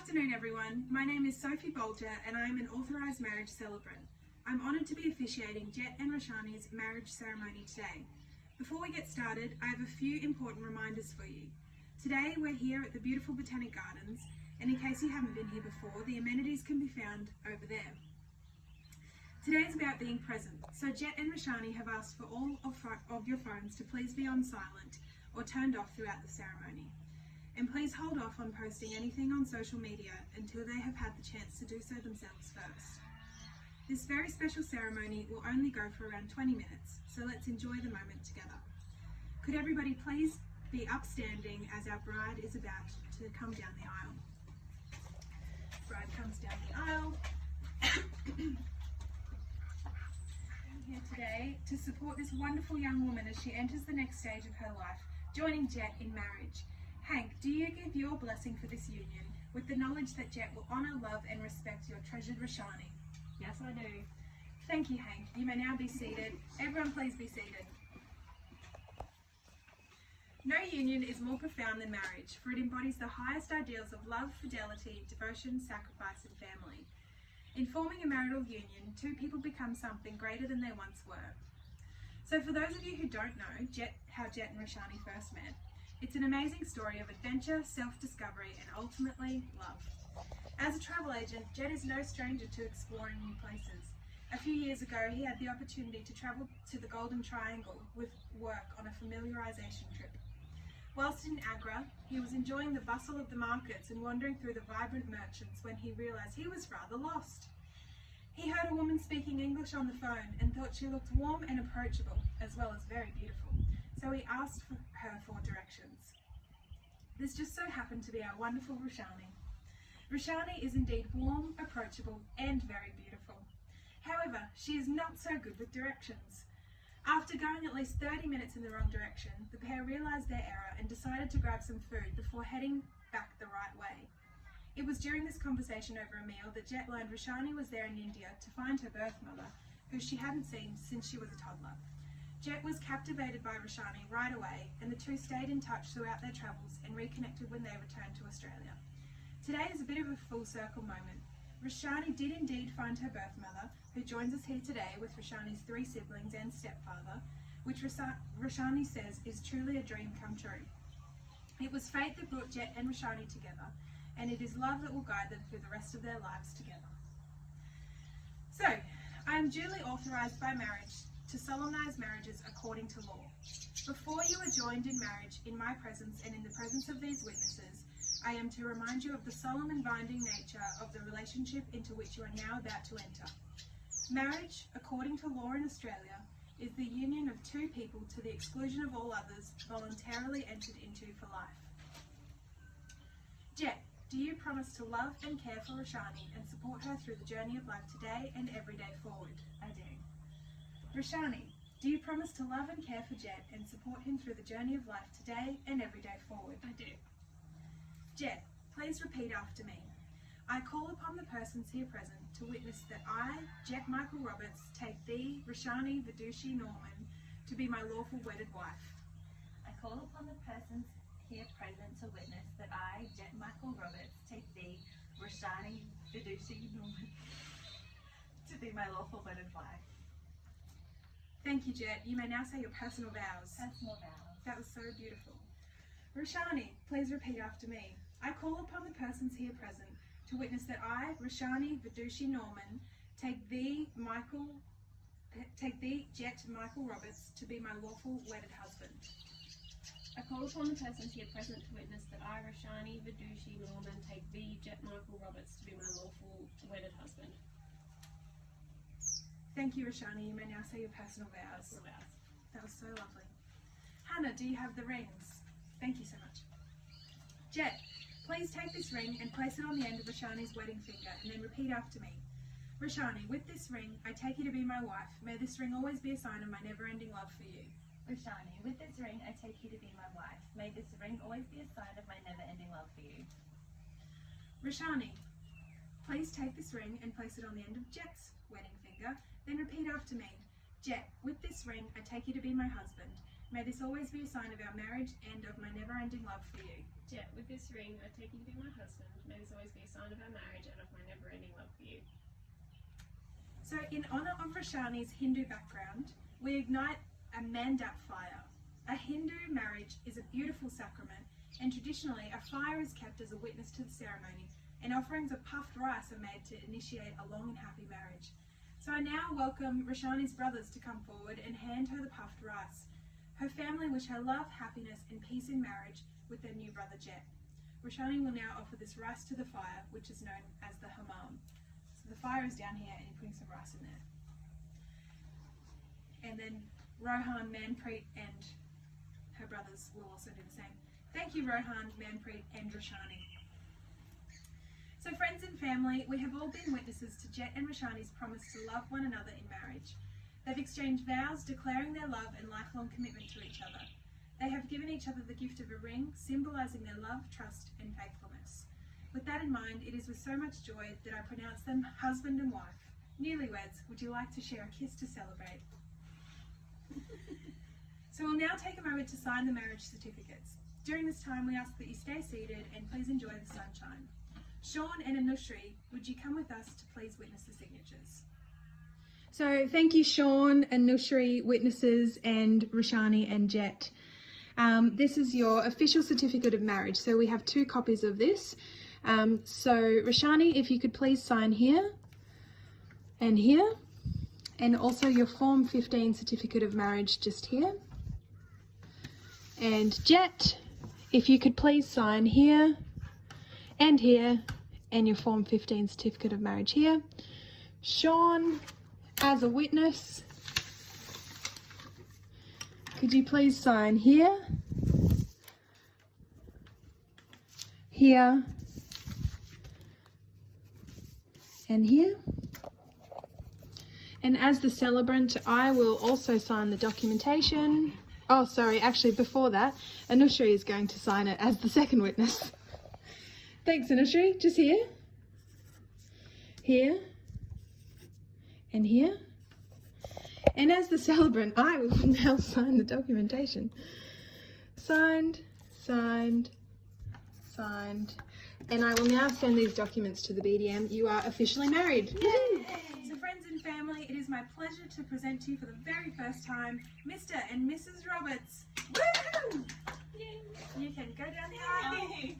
afternoon, everyone. My name is Sophie Bolger and I am an authorised marriage celebrant. I'm honoured to be officiating Jett and Roshani's marriage ceremony today. Before we get started, I have a few important reminders for you. Today we're here at the beautiful Botanic Gardens, and in case you haven't been here before, the amenities can be found over there. Today is about being present, so Jett and Roshani have asked for all of your phones to please be on silent or turned off throughout the ceremony. And please hold off on posting anything on social media until they have had the chance to do so themselves first. This very special ceremony will only go for around 20 minutes, so let's enjoy the moment together. Could everybody please be upstanding as our bride is about to come down the aisle. Bride comes down the aisle. I'm here today to support this wonderful young woman as she enters the next stage of her life, joining Jett in marriage. Hank, do you give your blessing for this union with the knowledge that Jett will honour, love and respect your treasured Roshani? Yes, I do. Thank you, Hank. You may now be seated. Everyone please be seated. No union is more profound than marriage, for it embodies the highest ideals of love, fidelity, devotion, sacrifice and family. In forming a marital union, two people become something greater than they once were. So for those of you who don't know how Jett and Roshani first met, it's an amazing story of adventure, self-discovery and ultimately love. As a travel agent, Jett is no stranger to exploring new places. A few years ago, he had the opportunity to travel to the Golden Triangle with work on a familiarisation trip. Whilst in Agra, he was enjoying the bustle of the markets and wandering through the vibrant merchants when he realised he was rather lost. He heard a woman speaking English on the phone and thought she looked warm and approachable, as well as very beautiful, so he asked her for directions. This just so happened to be our wonderful Roshani. Roshani is indeed warm, approachable and very beautiful. However, she is not so good with directions. After going at least 30 minutes in the wrong direction, the pair realised their error and decided to grab some food before heading back the right way. It was during this conversation over a meal that Jett learned Roshani was there in India to find her birth mother, who she hadn't seen since she was a toddler. Jett was captivated by Roshani right away, and the two stayed in touch throughout their travels and reconnected when they returned to Australia. Today is a bit of a full circle moment. Roshani did indeed find her birth mother, who joins us here today with Roshani's 3 siblings and stepfather, which Roshani says is truly a dream come true. It was fate that brought Jett and Roshani together, and it is love that will guide them through the rest of their lives together. So, I am duly authorised by marriage to solemnise marriages according to law. Before you are joined in marriage in my presence and in the presence of these witnesses, I am to remind you of the solemn and binding nature of the relationship into which you are now about to enter. Marriage, according to law in Australia, is the union of two people to the exclusion of all others voluntarily entered into for life. Jett, do you promise to love and care for Roshani and support her through the journey of life today and every day forward? I do. Roshani, do you promise to love and care for Jett and support him through the journey of life today and every day forward? I do. Jett, please repeat after me. I call upon the persons here present to witness that I, Jett Michael Roberts, take thee, Roshani Vidushi Norman, to be my lawful wedded wife. I call upon the persons here present to witness that I, Jett Michael Roberts, take thee, Roshani Vidushi Norman, to be my lawful wedded wife. Thank you, Jett. You may now say your personal vows. Personal vows. That was so beautiful. Roshani, please repeat after me. I call upon the persons here present to witness that I, Roshani Vidushi Norman, take thee, Jett Michael Roberts, to be my lawful wedded husband. I call upon the persons here present to witness that I, Roshani Vidushi Norman, take thee, Jett Michael Roberts, to be my lawful wedded husband. Thank you, Roshani. You may now say your personal vows. That was so lovely. Hannah, do you have the rings? Thank you so much. Jett, please take this ring and place it on the end of Roshani's wedding finger and then repeat after me. Roshani, with this ring, I take you to be my wife. May this ring always be a sign of my never-ending love for you. Roshani, with this ring I take you to be my wife. May this ring always be a sign of my never-ending love for you. Roshani, please take this ring and place it on the end of Jett's wedding finger, then repeat after me. Jett, with this ring I take you to be my husband. May this always be a sign of our marriage and of my never-ending love for you. Jett, with this ring I take you to be my husband. May this always be a sign of our marriage and of my never-ending love for you. So in honour of Roshani's Hindu background, we ignite a mandat fire. A Hindu marriage is a beautiful sacrament, and traditionally a fire is kept as a witness to the ceremony, and offerings of puffed rice are made to initiate a long and happy marriage. So I now welcome Roshani's brothers to come forward and hand her the puffed rice. Her family wish her love, happiness and peace in marriage with their new brother Jett. Roshani will now offer this rice to the fire, which is known as the hammam. So the fire is down here and you're putting some rice in there. And then Rohan, Manpreet and her brothers will also do the same. Thank you Rohan, Manpreet and Roshani. So friends and family, we have all been witnesses to Jett and Roshani's promise to love one another in marriage. They've exchanged vows declaring their love and lifelong commitment to each other. They have given each other the gift of a ring, symbolising their love, trust and faithfulness. With that in mind, it is with so much joy that I pronounce them husband and wife. Newlyweds, would you like to share a kiss to celebrate? So we'll now take a moment to sign the marriage certificates. During this time, we ask that you stay seated and please enjoy the sunshine. Sean and Anushri, would you come with us to please witness the signatures? So thank you Sean, Anushri, witnesses and Roshani and Jett. This is your official certificate of marriage. So we have 2 copies of this. So Roshani, if you could please sign here and here, and also your Form 15 certificate of marriage just here. And Jett, if you could please sign here and here, and your Form 15 certificate of marriage here. Sean, as a witness, could you please sign here, here, and here? And as the celebrant, I will also sign the documentation. Oh, sorry, actually before that, Anushri is going to sign it as the second witness. Thanks, Anushri. Just here, here, and here. And as the celebrant, I will now sign the documentation. Signed, signed, signed. And I will now send these documents to the BDM. You are officially married. Yay! So friends and family, it is my pleasure to present to you for the very first time, Mr. and Mrs. Roberts. Woo! You can go down the aisle.